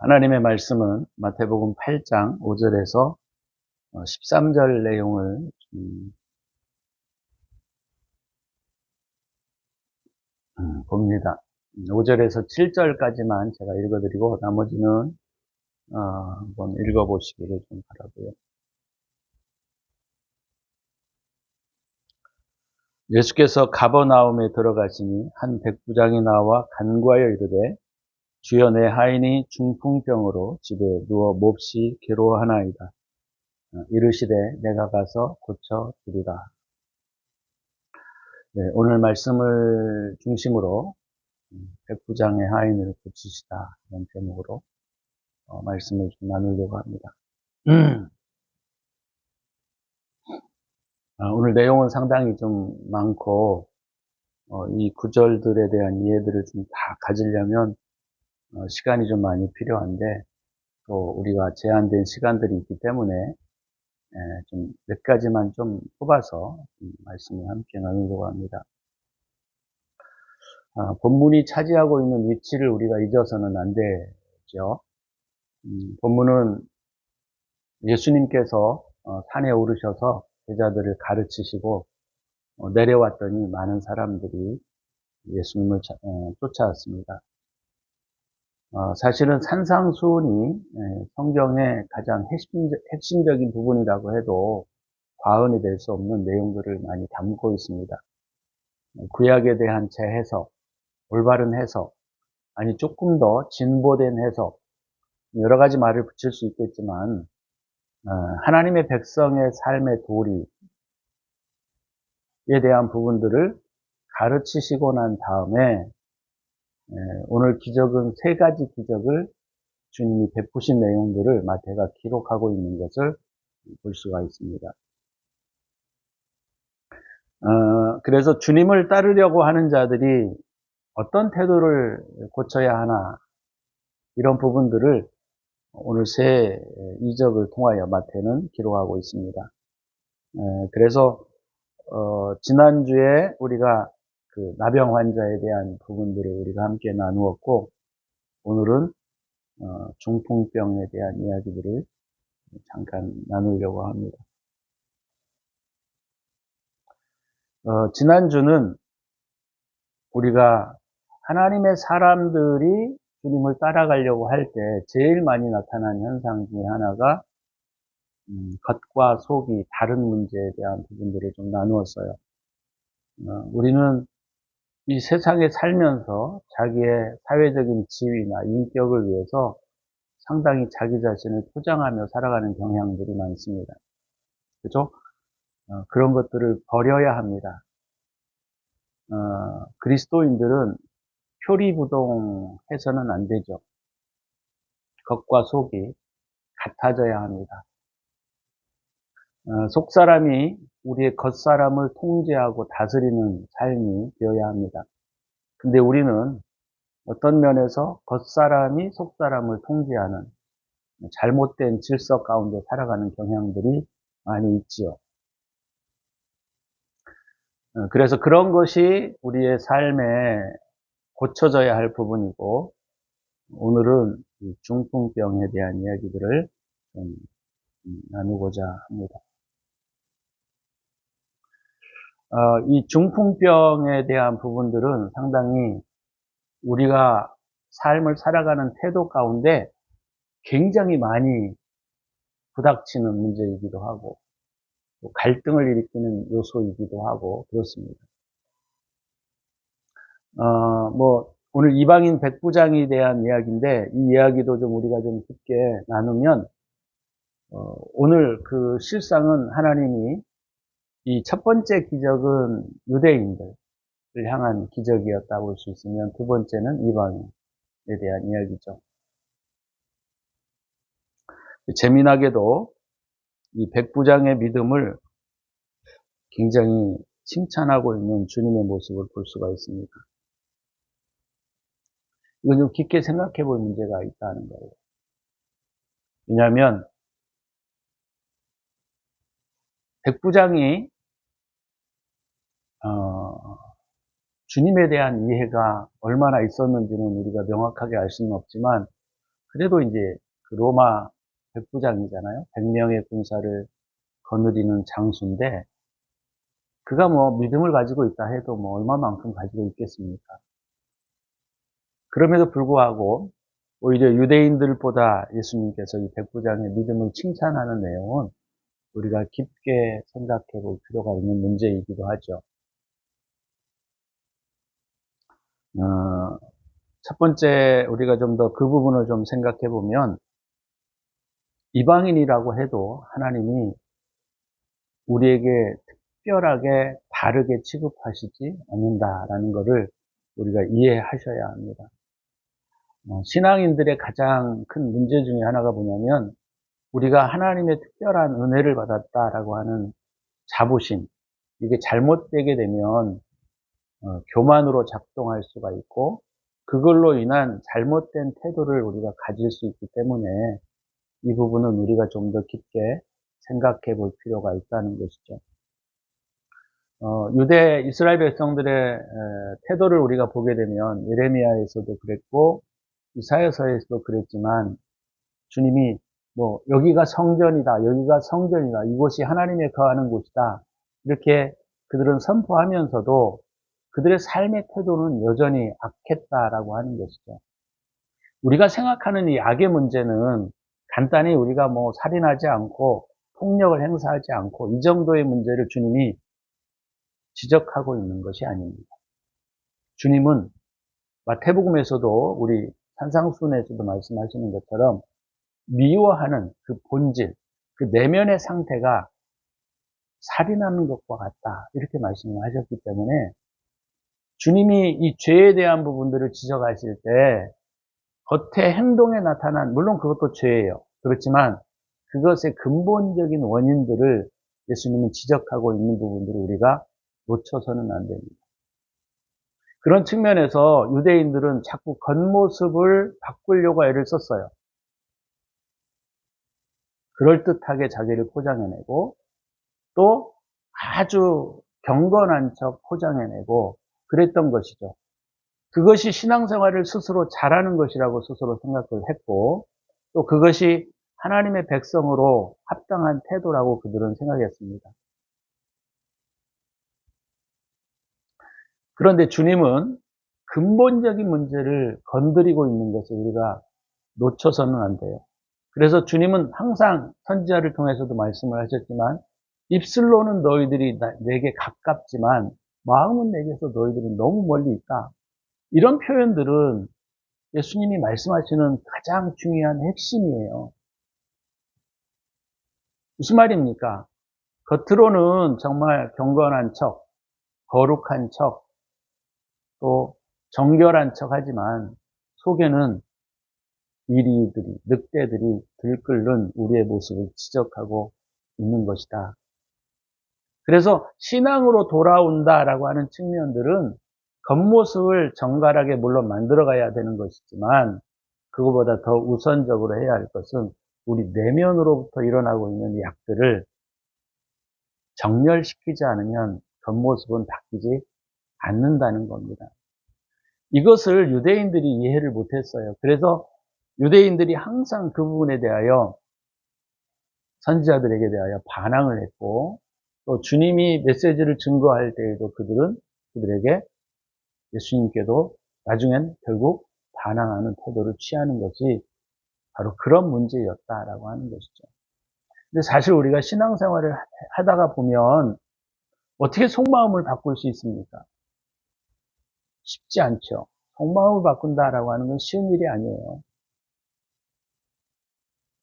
하나님의 말씀은 마태복음 8장 5절에서 13절 내용을 봅니다. 5절에서 7절까지만 제가 읽어드리고 나머지는 한번 읽어보시기를 좀 바라고요. 예수께서 가버나움에 들어가시니 한 백부장이 나와 간구하여 이르되 주여 내 하인이 중풍병으로 집에 누워 몹시 괴로워하나이다. 이르시되 내가 가서 고쳐 주리라. 네, 오늘 말씀을 중심으로 백부장의 하인을 고치시다 이런 제목으로 말씀을 좀 나누려고 합니다. 오늘 내용은 상당히 좀 많고 이 구절들에 대한 이해들을 좀 다 가지려면 시간이 좀 많이 필요한데 또 우리가 제한된 시간들이 있기 때문에 좀 몇 가지만 좀 뽑아서 말씀을 함께 나누려고 합니다. 본문이 차지하고 있는 위치를 우리가 잊어서는 안 되죠. 본문은 예수님께서 산에 오르셔서 제자들을 가르치시고 내려왔더니 많은 사람들이 예수님을 쫓아왔습니다. 사실은 산상수훈이 성경의 가장 핵심적인 부분이라고 해도 과언이 될 수 없는 내용들을 많이 담고 있습니다. 구약에 대한 재해석, 올바른 해석, 아니 조금 더 진보된 해석, 여러 가지 말을 붙일 수 있겠지만 하나님의 백성의 삶의 도리에 대한 부분들을 가르치시고 난 다음에 오늘 기적은 세 가지 기적을 주님이 베푸신 내용들을 마태가 기록하고 있는 것을 볼 수가 있습니다. 그래서 주님을 따르려고 하는 자들이 어떤 태도를 고쳐야 하나 이런 부분들을 오늘 세 이적을 통하여 마태는 기록하고 있습니다. 그래서 지난주에 우리가 그 나병 환자에 대한 부분들을 우리가 함께 나누었고 오늘은 중풍병에 대한 이야기들을 잠깐 나누려고 합니다. 지난주는 우리가 하나님의 사람들이 주님을 따라가려고 할 때 제일 많이 나타난 현상 중에 하나가 겉과 속이 다른 문제에 대한 부분들을 좀 나누었어요. 우리는 이 세상에 살면서 자기의 사회적인 지위나 인격을 위해서 상당히 자기 자신을 포장하며 살아가는 경향들이 많습니다. 그죠? 그런 것들을 버려야 합니다. 그리스도인들은 표리부동해서는 안 되죠. 겉과 속이 같아져야 합니다. 속사람이 우리의 겉사람을 통제하고 다스리는 삶이 되어야 합니다. 근데 우리는 어떤 면에서 겉사람이 속사람을 통제하는 잘못된 질서 가운데 살아가는 경향들이 많이 있지요. 그래서 그런 것이 우리의 삶에 고쳐져야 할 부분이고 오늘은 중풍병에 대한 이야기들을 좀 나누고자 합니다. 이 중풍병에 대한 부분들은 상당히 우리가 삶을 살아가는 태도 가운데 굉장히 많이 부닥치는 문제이기도 하고 또 갈등을 일으키는 요소이기도 하고 그렇습니다. 오늘 이방인 백부장에 대한 이야기인데 이 이야기도 좀 우리가 좀 깊게 나누면 오늘 그 실상은 하나님이 이 첫 번째 기적은 유대인들을 향한 기적이었다고 볼 수 있으면 두 번째는 이방인에 대한 이야기죠. 재미나게도 이 백부장의 믿음을 굉장히 칭찬하고 있는 주님의 모습을 볼 수가 있습니다. 이건 좀 깊게 생각해 볼 문제가 있다는 거예요. 왜냐하면 백부장이 주님에 대한 이해가 얼마나 있었는지는 우리가 명확하게 알 수는 없지만 그래도 이제 그 로마 백부장이잖아요. 100명의 군사를 거느리는 장수인데, 그가 뭐 믿음을 가지고 있다 해도 뭐 얼마만큼 가지고 있겠습니까? 그럼에도 불구하고 오히려 유대인들보다 예수님께서 이 백부장의 믿음을 칭찬하는 내용은 우리가 깊게 생각해 볼 필요가 있는 문제이기도 하죠. 첫 번째, 우리가 좀 더 그 부분을 좀 생각해 보면, 이방인이라고 해도 하나님이 우리에게 특별하게 다르게 취급하시지 않는다라는 것을 우리가 이해하셔야 합니다. 신앙인들의 가장 큰 문제 중에 하나가 뭐냐면, 우리가 하나님의 특별한 은혜를 받았다라고 하는 자부심, 이게 잘못되게 되면 교만으로 작동할 수가 있고, 그걸로 인한 잘못된 태도를 우리가 가질 수 있기 때문에 이 부분은 우리가 좀 더 깊게 생각해 볼 필요가 있다는 것이죠. 유대 이스라엘 백성들의 태도를 우리가 보게 되면 예레미야에서도 그랬고 이사야서에서도 그랬지만, 주님이 뭐 여기가 성전이다, 여기가 성전이다, 이곳이 하나님의 거하는 곳이다, 이렇게 그들은 선포하면서도 그들의 삶의 태도는 여전히 악했다라고 하는 것이죠. 우리가 생각하는 이 악의 문제는 간단히 우리가 뭐 살인하지 않고 폭력을 행사하지 않고 이 정도의 문제를 주님이 지적하고 있는 것이 아닙니다. 주님은 마태복음에서도 우리 산상순에서도 말씀하시는 것처럼 미워하는 그 본질, 그 내면의 상태가 살인하는 것과 같다, 이렇게 말씀을 하셨기 때문에 주님이 이 죄에 대한 부분들을 지적하실 때 겉의 행동에 나타난, 물론 그것도 죄예요. 그렇지만 그것의 근본적인 원인들을 예수님은 지적하고 있는 부분들을 우리가 놓쳐서는 안 됩니다. 그런 측면에서 유대인들은 자꾸 겉모습을 바꾸려고 애를 썼어요. 그럴듯하게 자기를 포장해내고, 또 아주 경건한 척 포장해내고 그랬던 것이죠. 그것이 신앙생활을 스스로 잘하는 것이라고 스스로 생각을 했고, 또 그것이 하나님의 백성으로 합당한 태도라고 그들은 생각했습니다. 그런데 주님은 근본적인 문제를 건드리고 있는 것을 우리가 놓쳐서는 안 돼요. 그래서 주님은 항상 선지자를 통해서도 말씀을 하셨지만, 입술로는 너희들이 내게 가깝지만 마음은 내게서 너희들이 너무 멀리 있다, 이런 표현들은 예수님이 말씀하시는 가장 중요한 핵심이에요. 무슨 말입니까? 겉으로는 정말 경건한 척, 거룩한 척, 또 정결한 척 하지만 속에는 이리들이, 늑대들이 들끓는 우리의 모습을 지적하고 있는 것이다. 그래서 신앙으로 돌아온다라고 하는 측면들은 겉모습을 정갈하게 물론 만들어가야 되는 것이지만, 그거보다 더 우선적으로 해야 할 것은 우리 내면으로부터 일어나고 있는 이 악들을 정렬시키지 않으면 겉모습은 바뀌지 않는다는 겁니다. 이것을 유대인들이 이해를 못했어요. 그래서 유대인들이 항상 그 부분에 대하여, 선지자들에게 대하여 반항을 했고, 또 주님이 메시지를 증거할 때에도 그들에게, 예수님께도 나중엔 결국 반항하는 태도를 취하는 것이 바로 그런 문제였다라고 하는 것이죠. 근데 사실 우리가 신앙생활을 하다가 보면 어떻게 속마음을 바꿀 수 있습니까? 쉽지 않죠. 속마음을 바꾼다라고 하는 건 쉬운 일이 아니에요.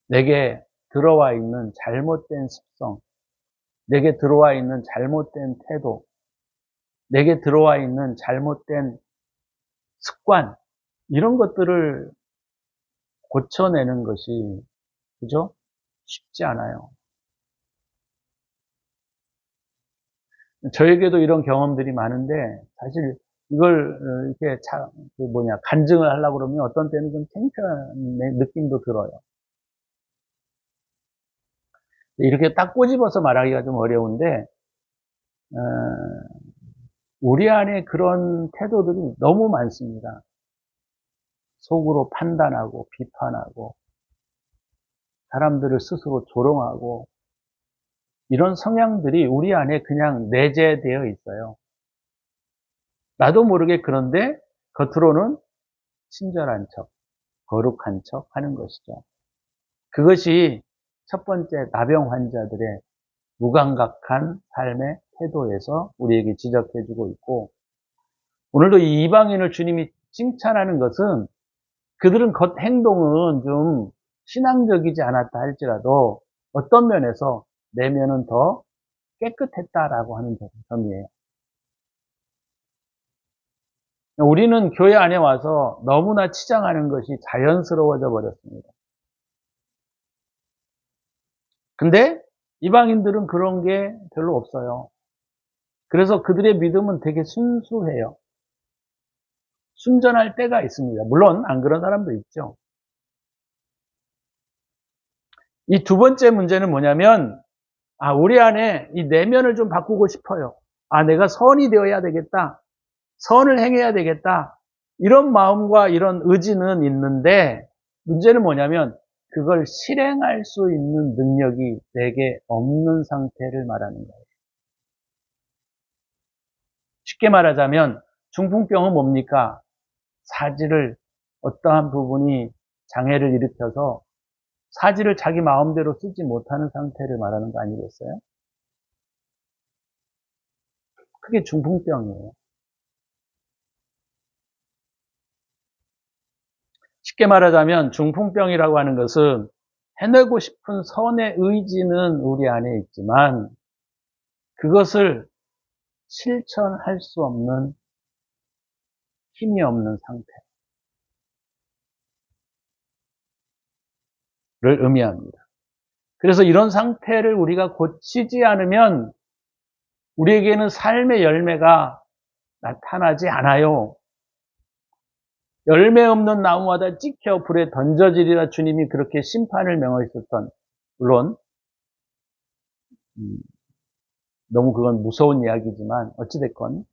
내게 들어와 있는 잘못된 습성, 내게 들어와 있는 잘못된 태도, 내게 들어와 있는 잘못된 습관, 이런 것들을 고쳐내는 것이, 그죠? 쉽지 않아요. 저에게도 이런 경험들이 많은데, 사실 이걸 이렇게 간증을 하려고 그러면 어떤 때는 좀 창피한 느낌도 들어요. 이렇게 딱 꼬집어서 말하기가 좀 어려운데, 우리 안에 그런 태도들이 너무 많습니다. 속으로 판단하고 비판하고 사람들을 스스로 조롱하고 이런 성향들이 우리 안에 그냥 내재되어 있어요. 나도 모르게 그런데 겉으로는 친절한 척, 거룩한 척 하는 것이죠. 그것이 첫 번째 나병 환자들의 무감각한 삶의 태도에서 우리에게 지적해주고 있고, 오늘도 이 이방인을 주님이 칭찬하는 것은 그들은 겉 행동은 좀 신앙적이지 않았다 할지라도 어떤 면에서 내면은 더 깨끗했다라고 하는 점이에요. 우리는 교회 안에 와서 너무나 치장하는 것이 자연스러워져 버렸습니다. 근데 이방인들은 그런 게 별로 없어요. 그래서 그들의 믿음은 되게 순수해요. 순전할 때가 있습니다. 물론 안 그런 사람도 있죠. 이 두 번째 문제는 뭐냐면, 우리 안에 이 내면을 좀 바꾸고 싶어요. 내가 선이 되어야 되겠다. 선을 행해야 되겠다. 이런 마음과 이런 의지는 있는데, 문제는 뭐냐면 그걸 실행할 수 있는 능력이 내게 없는 상태를 말하는 거예요. 쉽게 말하자면 중풍병은 뭡니까? 사지를 어떠한 부분이 장애를 일으켜서 사지를 자기 마음대로 쓰지 못하는 상태를 말하는 거 아니겠어요? 그게 중풍병이에요. 쉽게 말하자면 중풍병이라고 하는 것은 해내고 싶은 선의 의지는 우리 안에 있지만 그것을 실천할 수 없는 힘이 없는 상태를 의미합니다. 그래서 이런 상태를 우리가 고치지 않으면 우리에게는 삶의 열매가 나타나지 않아요. 열매 없는 나무마다 찍혀 불에 던져지리라 주님이 그렇게 심판을 명하셨던, 물론 너무 그건 무서운 이야기지만 어찌됐건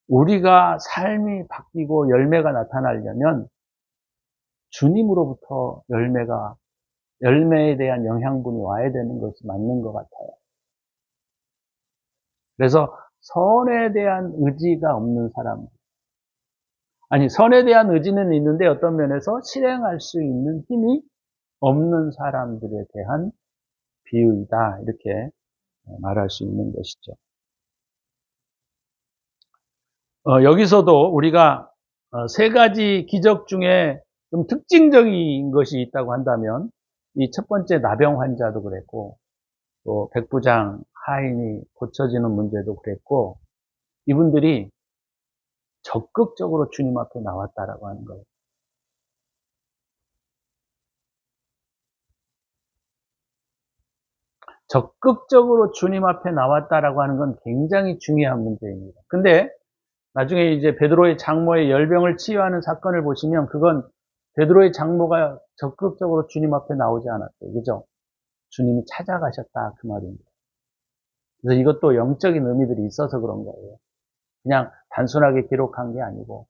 우리가 삶이 바뀌고 열매가 나타나려면 주님으로부터 열매에 대한 영향분이 와야 되는 것이 맞는 것 같아요. 그래서 선에 대한 의지가 없는 사람, 선에 대한 의지는 있는데 어떤 면에서 실행할 수 있는 힘이 없는 사람들에 대한 비유이다, 이렇게 말할 수 있는 것이죠. 여기서도 우리가 세 가지 기적 중에 좀 특징적인 것이 있다고 한다면 이 첫 번째 나병 환자도 그랬고 또 백부장 하인이 고쳐지는 문제도 그랬고, 이분들이 적극적으로 주님 앞에 나왔다라고 하는 거예요. 적극적으로 주님 앞에 나왔다라고 하는 건 굉장히 중요한 문제입니다. 근데 나중에 이제 베드로의 장모의 열병을 치유하는 사건을 보시면 그건 베드로의 장모가 적극적으로 주님 앞에 나오지 않았어요. 그죠? 주님이 찾아가셨다, 그 말입니다. 그래서 이것도 영적인 의미들이 있어서 그런 거예요. 그냥 단순하게 기록한 게 아니고.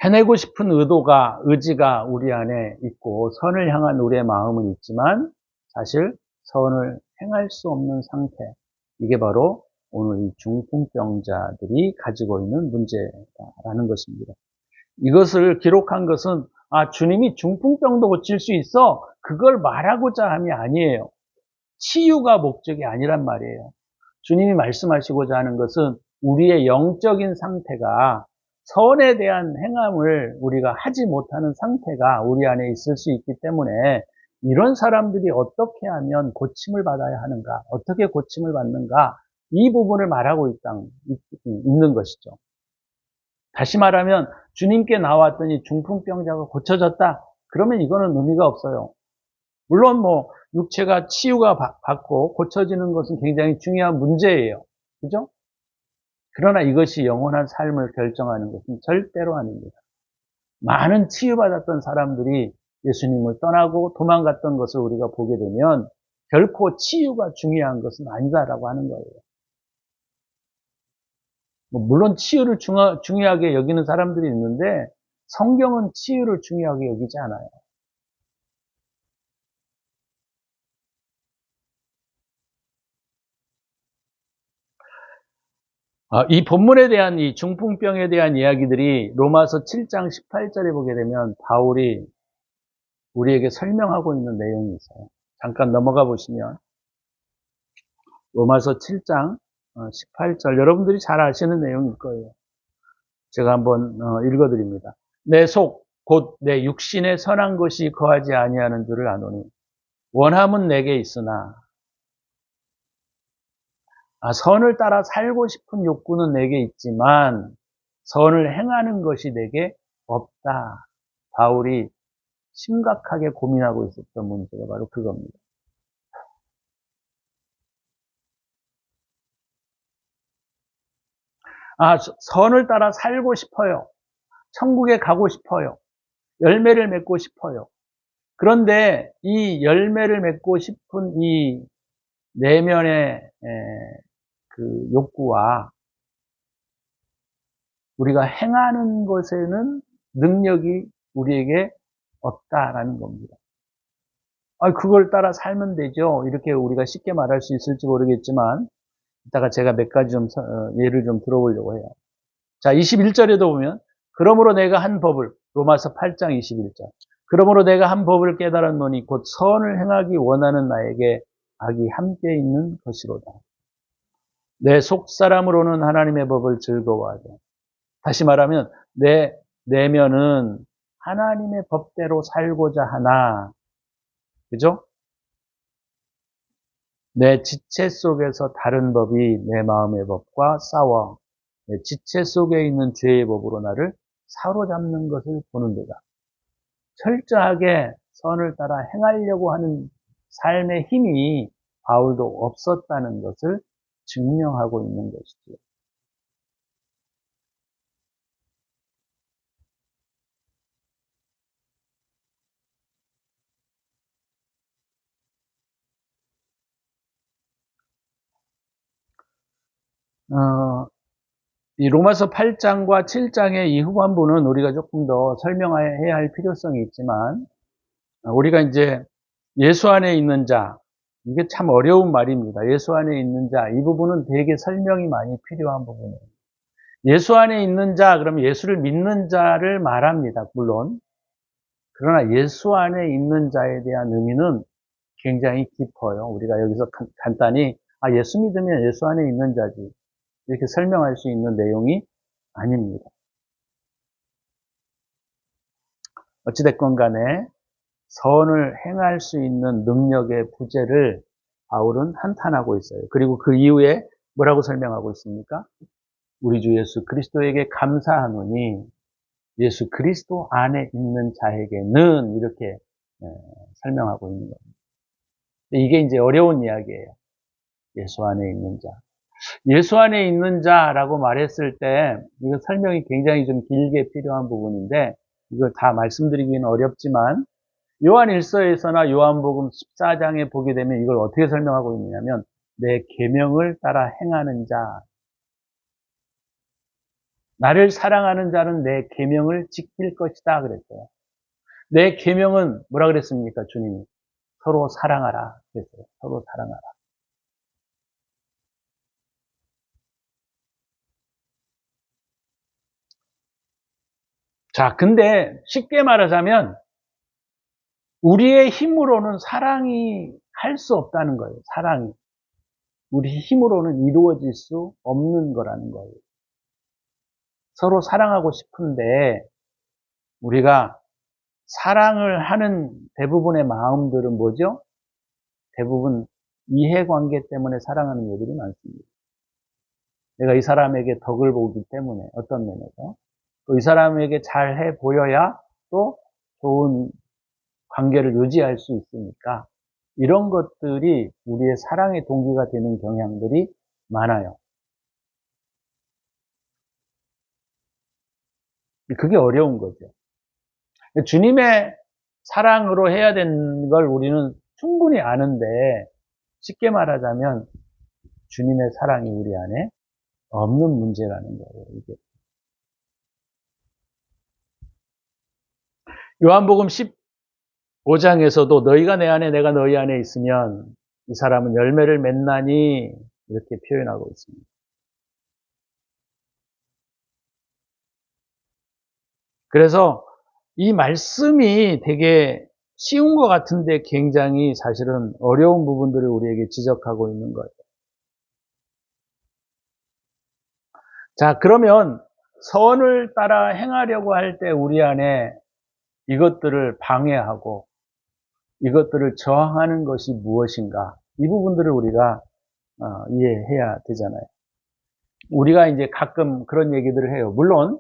해내고 싶은 의지가 우리 안에 있고 선을 향한 우리의 마음은 있지만 사실 선을 행할 수 없는 상태, 이게 바로 오늘 이 중풍병자들이 가지고 있는 문제라는 것입니다. 이것을 기록한 것은 주님이 중풍병도 고칠 수 있어, 그걸 말하고자 함이 아니에요. 치유가 목적이 아니란 말이에요. 주님이 말씀하시고자 하는 것은 우리의 영적인 상태가, 선에 대한 행함을 우리가 하지 못하는 상태가 우리 안에 있을 수 있기 때문에 이런 사람들이 어떻게 하면 고침을 받아야 하는가, 어떻게 고침을 받는가, 이 부분을 말하고 있는 것이죠. 다시 말하면 주님께 나왔더니 중풍병자가 고쳐졌다, 그러면 이거는 의미가 없어요. 물론 육체가 치유가 받고 고쳐지는 것은 굉장히 중요한 문제예요. 그죠? 그러나 이것이 영원한 삶을 결정하는 것은 절대로 아닙니다. 많은 치유받았던 사람들이 예수님을 떠나고 도망갔던 것을 우리가 보게 되면 결코 치유가 중요한 것은 아니다라고 하는 거예요. 물론 치유를 중요하게 여기는 사람들이 있는데 성경은 치유를 중요하게 여기지 않아요. 이 본문에 대한 이 중풍병에 대한 이야기들이 로마서 7장 18절에 보게 되면 바울이 우리에게 설명하고 있는 내용이 있어요. 잠깐 넘어가 보시면 로마서 7장 18절 여러분들이 잘 아시는 내용일 거예요. 제가 한번 읽어드립니다. 내 속 곧 내 육신에 선한 것이 거하지 아니하는 줄을 아노니 원함은 내게 있으나 선을 따라 살고 싶은 욕구는 내게 있지만 선을 행하는 것이 내게 없다. 바울이 심각하게 고민하고 있었던 문제가 바로 그겁니다. 선을 따라 살고 싶어요. 천국에 가고 싶어요. 열매를 맺고 싶어요. 그런데 이 열매를 맺고 싶은 이 내면의 그 욕구와 우리가 행하는 것에는 능력이 우리에게 없다라는 겁니다. 그걸 따라 살면 되죠. 이렇게 우리가 쉽게 말할 수 있을지 모르겠지만 이따가 제가 몇 가지 좀 예를 좀 들어보려고 해요. 자, 21절에도 보면 그러므로 내가 한 법을 로마서 8장 21절 그러므로 내가 한 법을 깨달았노니 곧 선을 행하기 원하는 나에게 악이 함께 있는 것이로다. 내 속사람으로는 하나님의 법을 즐거워하죠. 다시 말하면 내 내면은 하나님의 법대로 살고자 하나, 그죠? 내 지체 속에서 다른 법이 내 마음의 법과 싸워 내 지체 속에 있는 죄의 법으로 나를 사로잡는 것을 보는도다. 철저하게 선을 따라 행하려고 하는 삶의 힘이 바울도 없었다는 것을 증명하고 있는 것이죠. 이 로마서 8장과 7장의 이 후반부는 우리가 조금 더 설명해야 할 필요성이 있지만, 우리가 이제 예수 안에 있는 자, 이게 참 어려운 말입니다. 예수 안에 있는 자, 이 부분은 되게 설명이 많이 필요한 부분이에요. 예수 안에 있는 자, 그러면 예수를 믿는 자를 말합니다. 물론. 그러나 예수 안에 있는 자에 대한 의미는 굉장히 깊어요. 우리가 여기서 간단히, 예수 믿으면 예수 안에 있는 자지. 이렇게 설명할 수 있는 내용이 아닙니다. 어찌됐건 간에 선을 행할 수 있는 능력의 부재를 바울은 한탄하고 있어요. 그리고 그 이후에 뭐라고 설명하고 있습니까? 우리 주 예수 그리스도에게 감사하노니 예수 그리스도 안에 있는 자에게는 이렇게 설명하고 있는 겁니다. 이게 이제 어려운 이야기예요. 예수 안에 있는 자. 예수 안에 있는 자라고 말했을 때 이거 설명이 굉장히 좀 길게 필요한 부분인데 이걸 다 말씀드리기는 어렵지만 요한 1서에서나 요한복음 14장에 보게 되면 이걸 어떻게 설명하고 있느냐면 내 계명을 따라 행하는 자, 나를 사랑하는 자는 내 계명을 지킬 것이다 그랬어요. 내 계명은 뭐라 그랬습니까? 주님이 서로 사랑하라 그랬어요. 서로 사랑하라. 자, 근데 쉽게 말하자면 우리의 힘으로는 사랑이 할 수 없다는 거예요. 사랑이. 우리 힘으로는 이루어질 수 없는 거라는 거예요. 서로 사랑하고 싶은데 우리가 사랑을 하는 대부분의 마음들은 뭐죠? 대부분 이해관계 때문에 사랑하는 일들이 많습니다. 내가 이 사람에게 덕을 보기 때문에 어떤 면에서 또 이 사람에게 잘해 보여야 또 좋은 관계를 유지할 수 있으니까 이런 것들이 우리의 사랑의 동기가 되는 경향들이 많아요. 그게 어려운 거죠. 주님의 사랑으로 해야 되는 걸 우리는 충분히 아는데 쉽게 말하자면 주님의 사랑이 우리 안에 없는 문제라는 거예요, 이게. 요한복음 15장에서도 너희가 내 안에 내가 너희 안에 있으면 이 사람은 열매를 맺나니 이렇게 표현하고 있습니다. 그래서 이 말씀이 되게 쉬운 것 같은데 굉장히 사실은 어려운 부분들을 우리에게 지적하고 있는 거예요. 자, 그러면 선을 따라 행하려고 할 때 우리 안에 이것들을 방해하고 이것들을 저항하는 것이 무엇인가? 이 부분들을 우리가 이해해야 되잖아요. 우리가 이제 가끔 그런 얘기들을 해요. 물론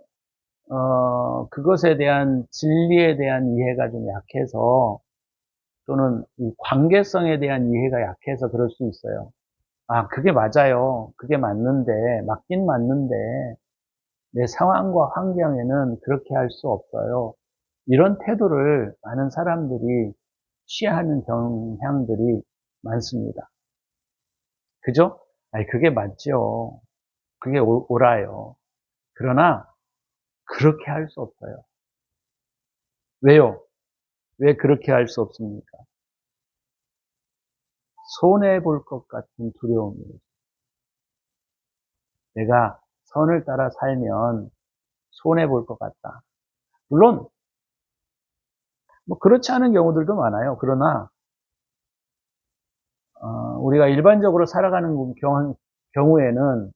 그것에 대한 진리에 대한 이해가 좀 약해서 또는 이 관계성에 대한 이해가 약해서 그럴 수 있어요. 아, 그게 맞아요. 그게 맞는데, 맞긴 맞는데, 내 상황과 환경에는 그렇게 할 수 없어요. 이런 태도를 많은 사람들이 취하는 경향들이 많습니다. 그죠? 아니, 그게 맞죠. 그게 옳아요. 그러나, 그렇게 할 수 없어요. 왜요? 왜 그렇게 할 수 없습니까? 손해볼 것 같은 두려움이에요. 내가 선을 따라 살면 손해볼 것 같다. 물론, 뭐, 그렇지 않은 경우들도 많아요. 그러나, 우리가 일반적으로 살아가는 경우에는,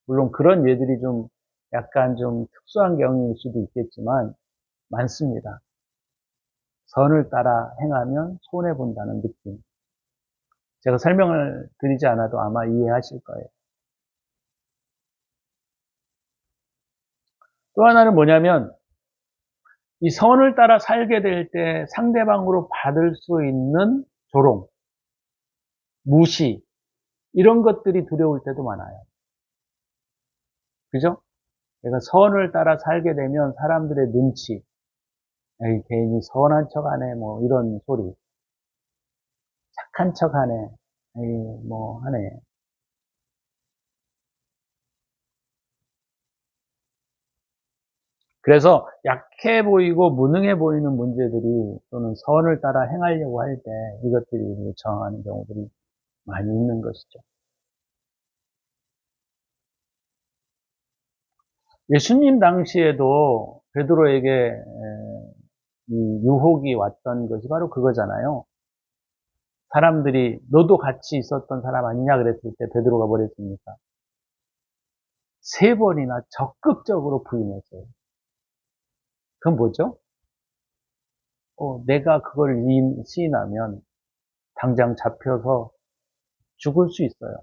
물론 그런 예들이 좀 약간 좀 특수한 경우일 수도 있겠지만, 많습니다. 선을 따라 행하면 손해본다는 느낌. 제가 설명을 드리지 않아도 아마 이해하실 거예요. 또 하나는 뭐냐면, 이 선을 따라 살게 될 때 상대방으로 받을 수 있는 조롱, 무시, 이런 것들이 두려울 때도 많아요. 그죠? 내가 선을 따라 살게 되면 사람들의 눈치, 에이, 괜히 선한 척 하네, 뭐, 이런 소리. 착한 척 하네, 에이, 뭐, 하네. 그래서 약해 보이고 무능해 보이는 문제들이 또는 선을 따라 행하려고 할 때 이것들이 저항하는 경우들이 많이 있는 것이죠. 예수님 당시에도 베드로에게 이 유혹이 왔던 것이 바로 그거잖아요. 사람들이 너도 같이 있었던 사람 아니냐 그랬을 때 베드로가 뭐랬습니까? 3번이나 적극적으로 부인했어요. 그건 뭐죠? 내가 그걸 시인하면 당장 잡혀서 죽을 수 있어요.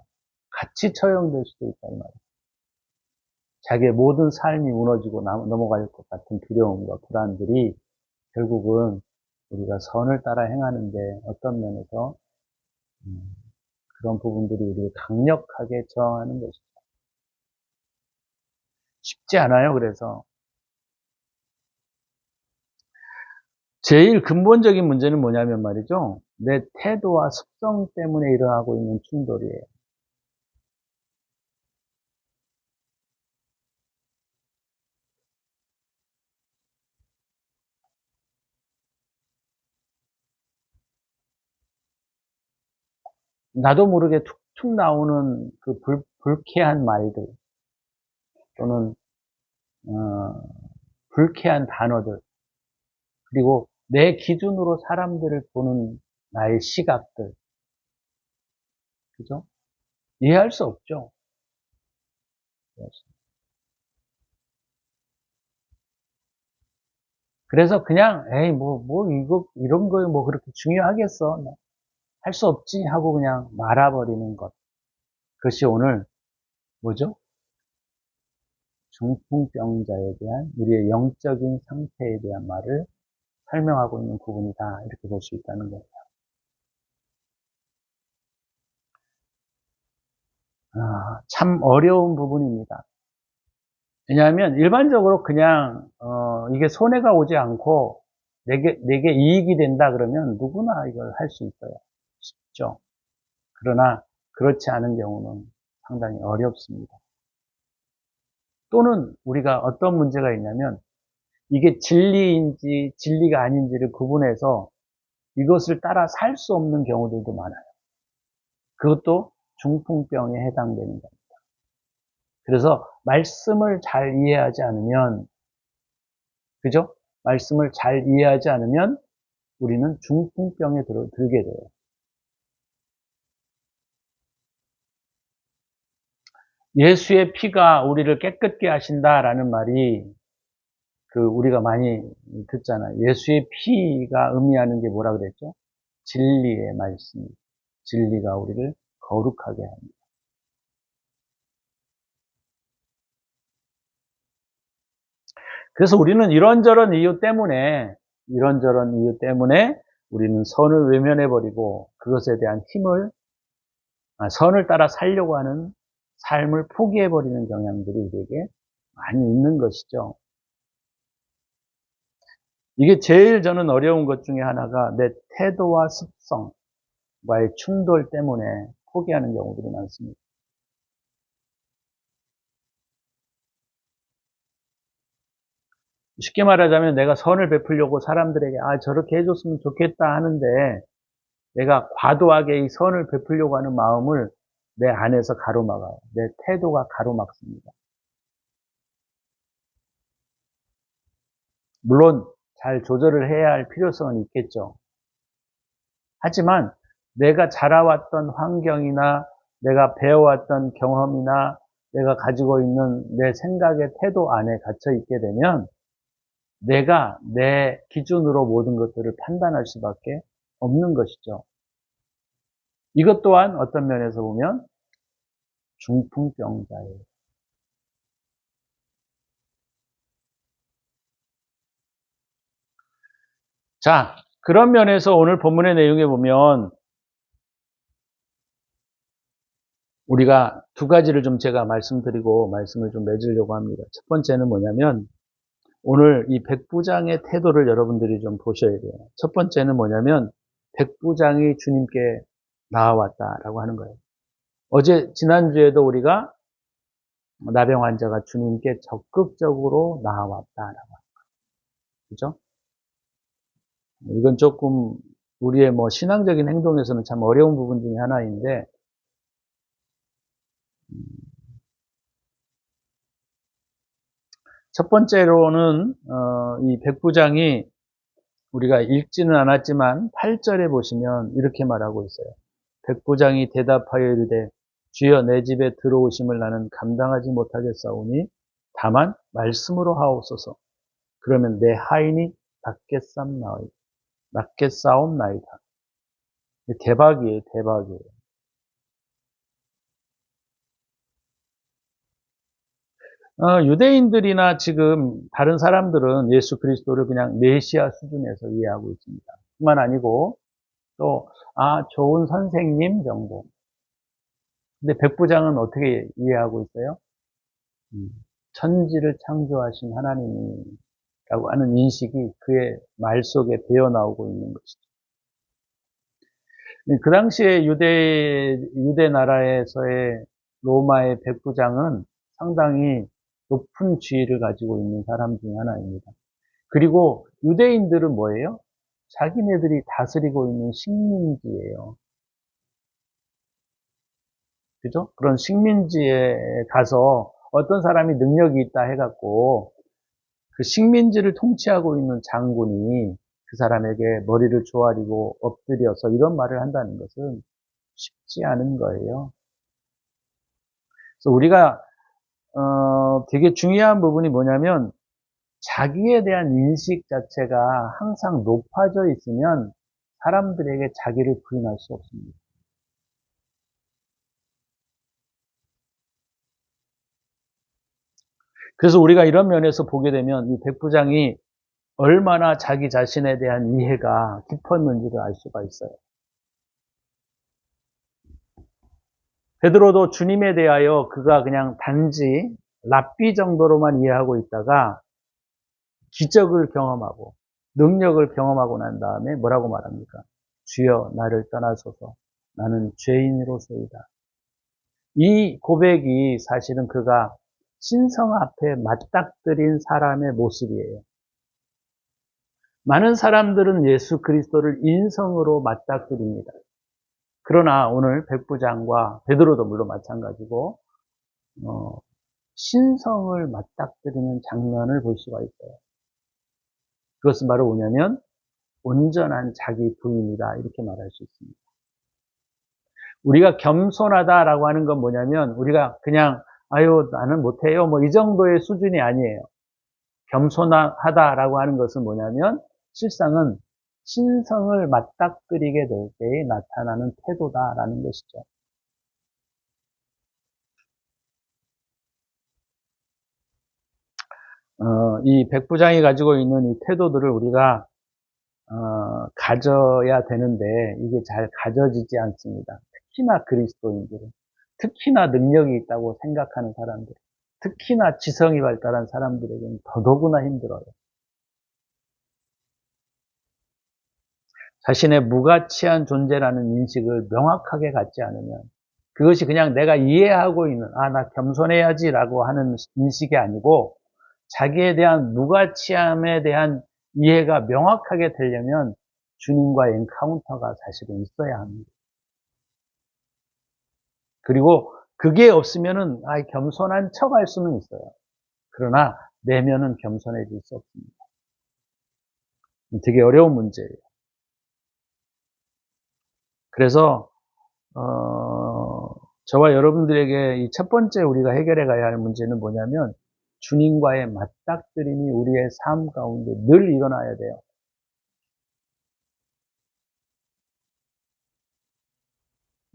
같이 처형될 수도 있다 이 말이에요. 자기의 모든 삶이 무너지고 넘어갈 것 같은 두려움과 불안들이 결국은 우리가 선을 따라 행하는데 어떤 면에서 그런 부분들이 우리를 강력하게 저항하는 것이죠. 쉽지 않아요. 그래서 제일 근본적인 문제는 뭐냐면 말이죠. 내 태도와 습성 때문에 일어나고 있는 충돌이에요. 나도 모르게 툭툭 나오는 그 불쾌한 말들 또는 어, 불쾌한 단어들 그리고 내 기준으로 사람들을 보는 나의 시각들 그죠? 이해할 수 없죠. 그래서 그냥 에이 뭐 이거 이런 거에 뭐 그렇게 중요하겠어 할 수 없지 하고 그냥 말아버리는 것 그것이 오늘 뭐죠? 중풍병자에 대한 우리의 영적인 상태에 대한 말을 설명하고 있는 부분이다 이렇게 볼 수 있다는 거예요. 참 어려운 부분입니다. 왜냐하면 일반적으로 그냥 이게 손해가 오지 않고 내게 이익이 된다 그러면 누구나 이걸 할 수 있어요. 쉽죠. 그러나 그렇지 않은 경우는 상당히 어렵습니다. 또는 우리가 어떤 문제가 있냐면 이게 진리인지 진리가 아닌지를 구분해서 이것을 따라 살 수 없는 경우들도 많아요. 그것도 중풍병에 해당되는 겁니다. 그래서 말씀을 잘 이해하지 않으면, 그죠? 말씀을 잘 이해하지 않으면 우리는 중풍병에 들게 돼요. 예수의 피가 우리를 깨끗게 하신다라는 말이 우리가 많이 듣잖아요. 예수의 피가 의미하는 게 뭐라 그랬죠? 진리의 말씀. 진리가 우리를 거룩하게 합니다. 그래서 우리는 이런저런 이유 때문에 우리는 선을 외면해버리고 그것에 대한 선을 따라 살려고 하는 삶을 포기해버리는 경향들이 우리에게 많이 있는 것이죠. 이게 제일 저는 어려운 것 중에 하나가 내 태도와 습성과의 충돌 때문에 포기하는 경우들이 많습니다. 쉽게 말하자면 내가 선을 베풀려고 사람들에게 저렇게 해줬으면 좋겠다 하는데 내가 과도하게 이 선을 베풀려고 하는 마음을 내 안에서 가로막아요. 내 태도가 가로막습니다. 물론 잘 조절을 해야 할 필요성은 있겠죠. 하지만 내가 자라왔던 환경이나 내가 배워왔던 경험이나 내가 가지고 있는 내 생각의 태도 안에 갇혀 있게 되면 내가 내 기준으로 모든 것들을 판단할 수밖에 없는 것이죠. 이것 또한 어떤 면에서 보면 중풍병자예요. 자, 그런 면에서 오늘 본문의 내용에 보면 우리가 두 가지를 좀 제가 말씀드리고 말씀을 좀 맺으려고 합니다. 첫 번째는 뭐냐면 오늘 이 백부장의 태도를 여러분들이 좀 보셔야 돼요. 첫 번째는 뭐냐면 백부장이 주님께 나아왔다라고 하는 거예요. 지난주에도 우리가 나병 환자가 주님께 적극적으로 나아왔다라고 합니다. 그죠? 이건 조금 우리의 신앙적인 행동에서는 참 어려운 부분 중에 하나인데, 첫 번째로는, 이 백부장이 우리가 읽지는 않았지만 8절에 보시면 이렇게 말하고 있어요. 백부장이 대답하여 이르되 주여 내 집에 들어오심을 나는 감당하지 못하겠사오니 다만 말씀으로 하옵소서. 그러면 내 하인이 낫게 싸움나이다. 대박이에요, 대박이에요. 유대인들이나 지금 다른 사람들은 예수 그리스도를 그냥 메시아 수준에서 이해하고 있습니다. 뿐만 아니고 또 좋은 선생님 정도. 근데 백부장은 어떻게 이해하고 있어요? 천지를 창조하신 하나님이라고 하는 인식이 그의 말 속에 배어 나오고 있는 것이죠. 그 당시에 유대 나라에서의 로마의 백부장은 상당히 높은 지위를 가지고 있는 사람 중에 하나입니다. 그리고 유대인들은 뭐예요? 자기네들이 다스리고 있는 식민지예요. 그죠? 그런 식민지에 가서 어떤 사람이 능력이 있다 해갖고 그 식민지를 통치하고 있는 장군이 그 사람에게 머리를 조아리고 엎드려서 이런 말을 한다는 것은 쉽지 않은 거예요. 그래서 우리가 되게 중요한 부분이 뭐냐면 자기에 대한 인식 자체가 항상 높아져 있으면 사람들에게 자기를 부인할 수 없습니다. 그래서 우리가 이런 면에서 보게 되면 이 백부장이 얼마나 자기 자신에 대한 이해가 깊었는지를 알 수가 있어요. 베드로도 주님에 대하여 그가 그냥 단지 랍비 정도로만 이해하고 있다가 기적을 경험하고 능력을 경험하고 난 다음에 뭐라고 말합니까? 주여 나를 떠나소서 나는 죄인으로소이다. 이 고백이 사실은 그가 신성 앞에 맞닥뜨린 사람의 모습이에요. 많은 사람들은 예수 그리스도를 인성으로 맞닥뜨립니다. 그러나 오늘 백부장과 베드로도 물론 마찬가지고 신성을 맞닥뜨리는 장면을 볼 수가 있어요. 그것은 바로 뭐냐면 온전한 자기 부인이다 이렇게 말할 수 있습니다. 우리가 겸손하다라고 하는 건 뭐냐면 우리가 그냥 아유 나는 못해요 뭐 이 정도의 수준이 아니에요. 겸손하다라고 하는 것은 뭐냐면 실상은 신성을 맞닥뜨리게 될 때에 나타나는 태도다라는 것이죠. 이 백부장이 가지고 있는 이 태도들을 우리가 가져야 되는데 이게 잘 가져지지 않습니다. 특히나 그리스도인들은, 특히나 능력이 있다고 생각하는 사람들, 특히나 지성이 발달한 사람들에게는 더더구나 힘들어요. 자신의 무가치한 존재라는 인식을 명확하게 갖지 않으면 그것이 그냥 내가 이해하고 있는 나 겸손해야지라고 하는 인식이 아니고 자기에 대한 무가치함에 대한 이해가 명확하게 되려면 주님과 엔카운터가 사실은 있어야 합니다. 그리고 그게 없으면은 겸손한 척 할 수는 있어요. 그러나 내면은 겸손해질 수 없습니다. 되게 어려운 문제예요. 그래서 저와 여러분들에게 이 첫 번째 우리가 해결해 가야 할 문제는 뭐냐면 주님과의 맞닥뜨림이 우리의 삶 가운데 늘 일어나야 돼요.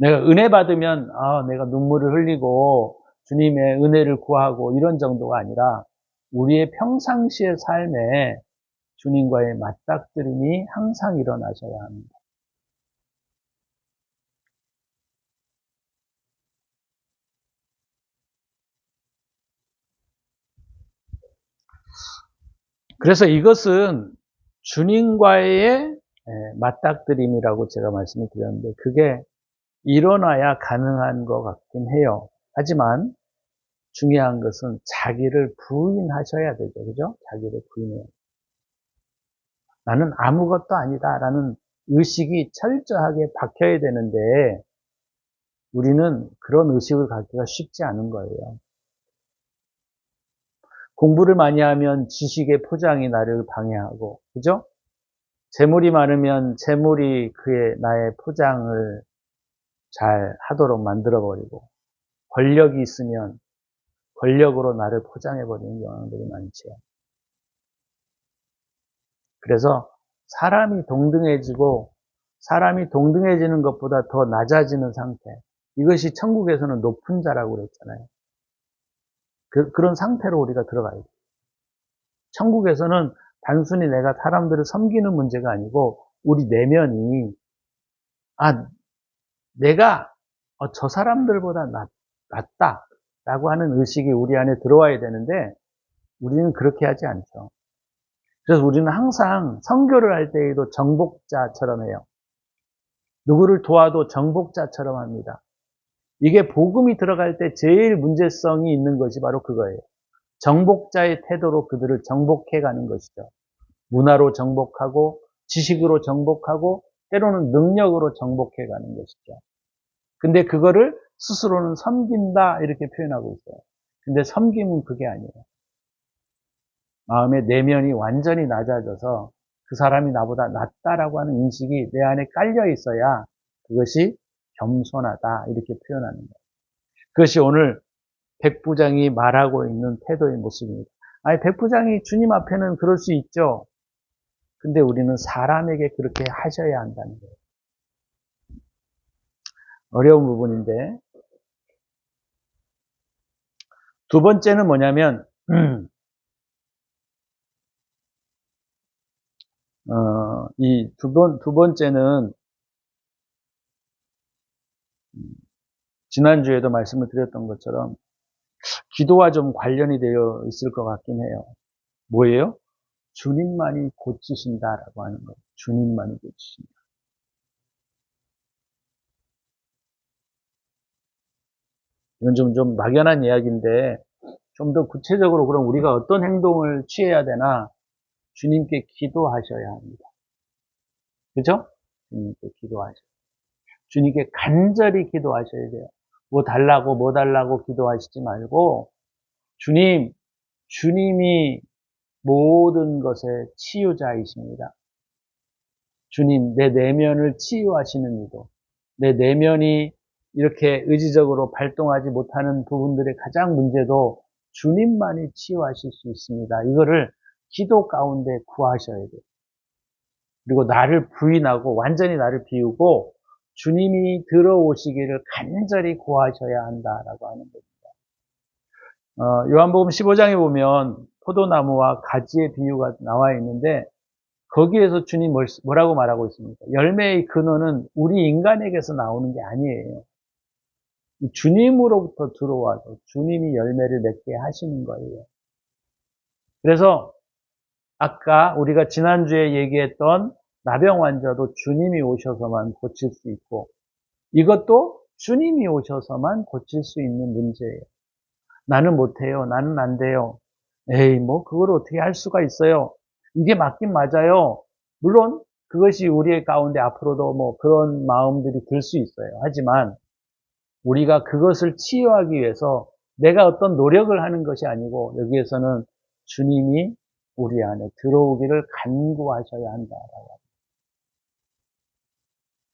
내가 은혜 받으면 내가 눈물을 흘리고 주님의 은혜를 구하고 이런 정도가 아니라 우리의 평상시의 삶에 주님과의 맞닥뜨림이 항상 일어나셔야 합니다. 그래서 이것은 주님과의 맞닥뜨림이라고 제가 말씀을 드렸는데 그게 일어나야 가능한 것 같긴 해요. 하지만 중요한 것은 자기를 부인하셔야 되죠. 그죠? 자기를 부인해야 돼요. 나는 아무것도 아니다라는 의식이 철저하게 박혀야 되는데 우리는 그런 의식을 갖기가 쉽지 않은 거예요. 공부를 많이 하면 지식의 포장이 나를 방해하고, 그죠? 재물이 많으면 재물이 나의 포장을 잘 하도록 만들어버리고, 권력이 있으면 권력으로 나를 포장해버리는 경향들이 많죠. 그래서 사람이 동등해지는 것보다 더 낮아지는 상태. 이것이 천국에서는 높은 자라고 그랬잖아요. 그런 상태로 우리가 들어가야 돼요. 천국에서는 단순히 내가 사람들을 섬기는 문제가 아니고 우리 내면이 내가 저 사람들보다 낫다라고 하는 의식이 우리 안에 들어와야 되는데 우리는 그렇게 하지 않죠. 그래서 우리는 항상 선교를 할 때에도 정복자처럼 해요. 누구를 도와도 정복자처럼 합니다. 이게 복음이 들어갈 때 제일 문제성이 있는 것이 바로 그거예요. 정복자의 태도로 그들을 정복해 가는 것이죠. 문화로 정복하고 지식으로 정복하고 때로는 능력으로 정복해 가는 것이죠. 근데 그거를 스스로는 섬긴다 이렇게 표현하고 있어요. 근데 섬김은 그게 아니에요. 마음의 내면이 완전히 낮아져서 그 사람이 나보다 낫다라고 하는 인식이 내 안에 깔려 있어야 그것이 겸손하다 이렇게 표현하는 거예요. 그것이 오늘 백부장이 말하고 있는 태도의 모습입니다. 백부장이 주님 앞에는 그럴 수 있죠. 근데 우리는 사람에게 그렇게 하셔야 한다는 거예요. 어려운 부분인데. 두 번째는 뭐냐면, 이 두 번째는, 지난주에도 말씀을 드렸던 것처럼, 기도와 좀 관련이 되어 있을 것 같긴 해요. 뭐예요? 주님만이 고치신다라고 하는 거예요. 주님만이 고치신다. 이건 좀 막연한 이야기인데, 좀 더 구체적으로 그럼 우리가 어떤 행동을 취해야 되나? 주님께 기도하셔야 합니다. 그죠? 주님께 기도하셔야 돼요. 주님께 간절히 기도하셔야 돼요. 뭐 달라고 기도하시지 말고, 주님이 모든 것의 치유자이십니다. 주님, 내 내면을 치유하시는 이도, 내 내면이 이렇게 의지적으로 발동하지 못하는 부분들의 가장 문제도 주님만이 치유하실 수 있습니다. 이거를 기도 가운데 구하셔야 돼요. 그리고 나를 부인하고 완전히 나를 비우고 주님이 들어오시기를 간절히 구하셔야 한다라고 하는 거예요. 요한복음 15장에 보면 포도나무와 가지의 비유가 나와 있는데 거기에서 주님 뭐라고 말하고 있습니까? 열매의 근원은 우리 인간에게서 나오는 게 아니에요. 주님으로부터 들어와서 주님이 열매를 맺게 하시는 거예요. 그래서 아까 우리가 지난주에 얘기했던 나병 환자도 주님이 오셔서만 고칠 수 있고 이것도 주님이 오셔서만 고칠 수 있는 문제예요. 나는 못해요. 나는 안 돼요. 에이, 뭐 그걸 어떻게 할 수가 있어요. 이게 맞긴 맞아요. 물론 그것이 우리의 가운데 앞으로도 뭐 그런 마음들이 들 수 있어요. 하지만 우리가 그것을 치유하기 위해서 내가 어떤 노력을 하는 것이 아니고 여기에서는 주님이 우리 안에 들어오기를 간구하셔야 한다라고.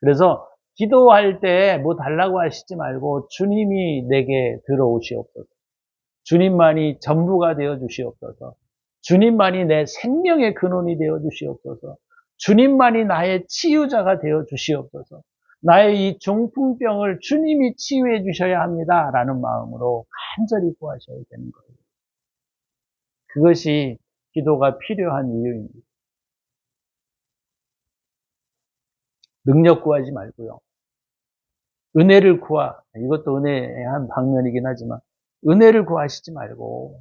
그래서 기도할 때 뭐 달라고 하시지 말고 주님이 내게 들어오시옵소서. 주님만이 전부가 되어 주시옵소서. 주님만이 내 생명의 근원이 되어 주시옵소서. 주님만이 나의 치유자가 되어 주시옵소서. 나의 이 중풍병을 주님이 치유해 주셔야 합니다. 라는 마음으로 간절히 구하셔야 되는 거예요. 그것이 기도가 필요한 이유입니다. 능력 구하지 말고요. 은혜를 이것도 은혜의 한 방면이긴 하지만 은혜를 구하시지 말고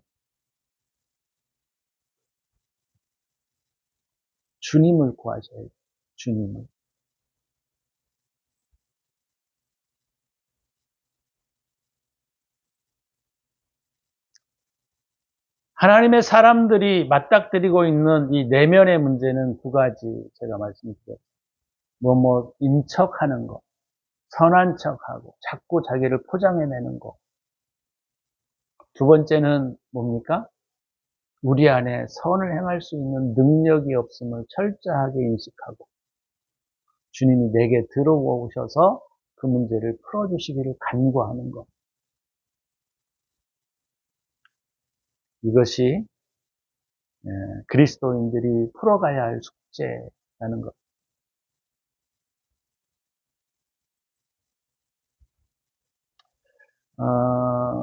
주님을 구하셔야 돼요. 주님을. 하나님의 사람들이 맞닥뜨리고 있는 이 내면의 문제는 두 가지 제가 말씀드렸어요. 인척하는 거, 선한 척하고 자꾸 자기를 포장해내는 거. 두 번째는 뭡니까? 우리 안에 선을 행할 수 있는 능력이 없음을 철저하게 인식하고 주님이 내게 들어오셔서 그 문제를 풀어주시기를 간구하는 것. 이것이 그리스도인들이 풀어가야 할 숙제라는 것.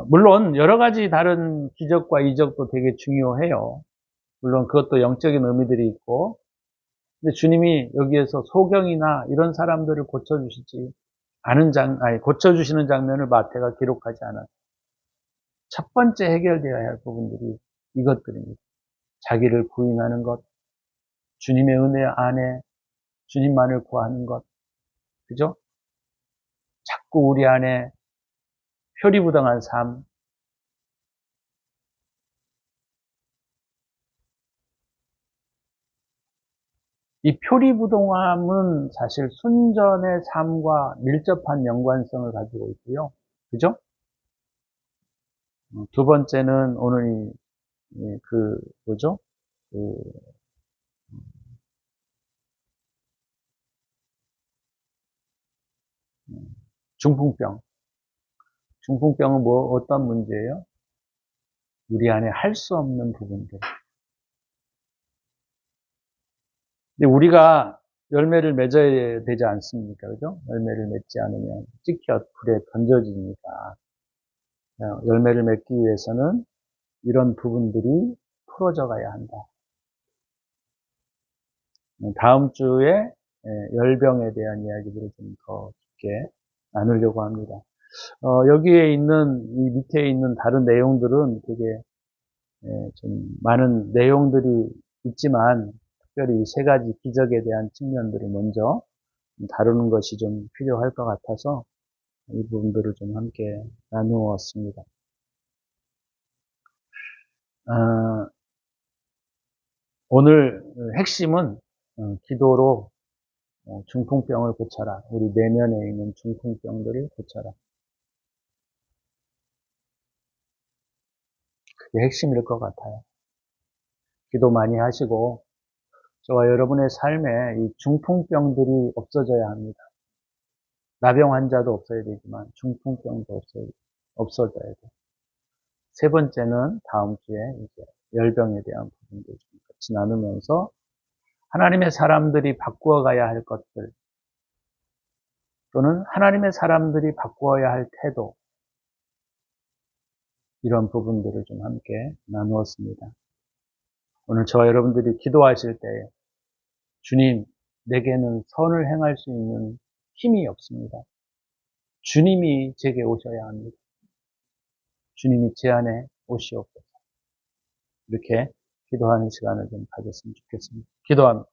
물론 여러 가지 다른 기적과 이적도 되게 중요해요. 물론 그것도 영적인 의미들이 있고, 근데 주님이 여기에서 소경이나 이런 사람들을 고쳐주시지 않은 고쳐주시는 장면을 마태가 기록하지 않아요. 첫 번째 해결되어야 할 부분들이 이것들입니다. 자기를 부인하는 것, 주님의 은혜 안에 주님만을 구하는 것, 그죠? 자꾸 우리 안에 표리부동한 삶, 이 표리부동함은 사실 순전의 삶과 밀접한 연관성을 가지고 있고요. 그죠? 두 번째는 오늘 뭐죠? 그 중풍병. 중풍병은 어떤 문제예요? 우리 안에 할 수 없는 부분들. 근데 우리가 열매를 맺어야 되지 않습니까? 그죠? 열매를 맺지 않으면 찍혀 불에 던져지니까. 열매를 맺기 위해서는 이런 부분들이 풀어져 가야 한다. 다음 주에 열병에 대한 이야기들을 좀 더 깊게 나누려고 합니다. 여기에 있는, 이 밑에 있는 다른 내용들은 되게 좀 많은 내용들이 있지만, 특별히 이 세 가지 기적에 대한 측면들을 먼저 다루는 것이 좀 필요할 것 같아서 이 부분들을 좀 함께 나누었습니다. 어, 오늘 핵심은 기도로 중풍병을 고쳐라. 우리 내면에 있는 중풍병들을 고쳐라. 그게 핵심일 것 같아요. 기도 많이 하시고 저와 여러분의 삶에 이 중풍병들이 없어져야 합니다. 나병 환자도 없어야 되지만 중풍병도 없어져야 돼요. 세 번째는 다음 주에 이제 열병에 대한 부분들 좀 같이 나누면서 하나님의 사람들이 바꾸어 가야 할 것들 또는 하나님의 사람들이 바꾸어야 할 태도 이런 부분들을 좀 함께 나누었습니다. 오늘 저와 여러분들이 기도하실 때 주님, 내게는 선을 행할 수 있는 힘이 없습니다. 주님이 제게 오셔야 합니다. 주님이 제 안에 오시옵소서. 이렇게 기도하는 시간을 좀 가졌으면 좋겠습니다. 기도합니다.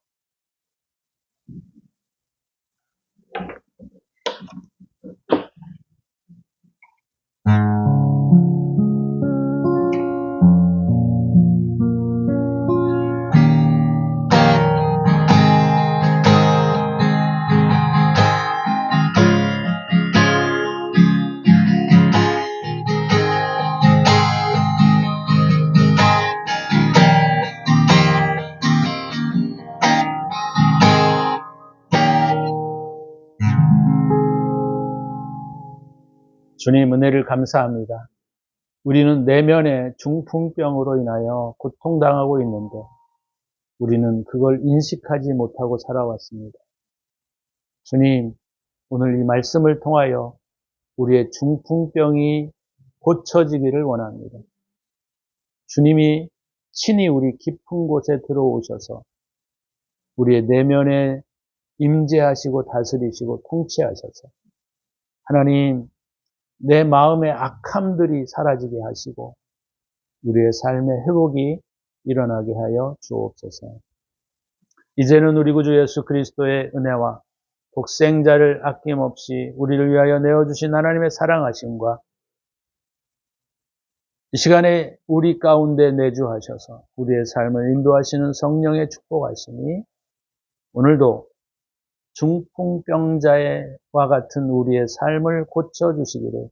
주님 은혜를 감사합니다. 우리는 내면의 중풍병으로 인하여 고통당하고 있는데 우리는 그걸 인식하지 못하고 살아왔습니다. 주님, 오늘 이 말씀을 통하여 우리의 중풍병이 고쳐지기를 원합니다. 주님이 친히 우리 깊은 곳에 들어오셔서 우리의 내면에 임재하시고 다스리시고 통치하셔서 하나님, 내 마음의 악함들이 사라지게 하시고 우리의 삶의 회복이 일어나게 하여 주옵소서. 이제는 우리 구주 예수 그리스도의 은혜와 독생자를 아낌없이 우리를 위하여 내어주신 하나님의 사랑하심과 이 시간에 우리 가운데 내주하셔서 우리의 삶을 인도하시는 성령의 축복하심이 오늘도 중풍병자와 같은 우리의 삶을 고쳐주시기를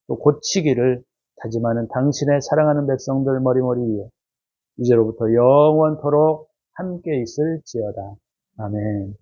또 고치기를 다짐하는 당신의 사랑하는 백성들 머리머리 위에 이제로부터 영원토록 함께 있을지어다. 아멘.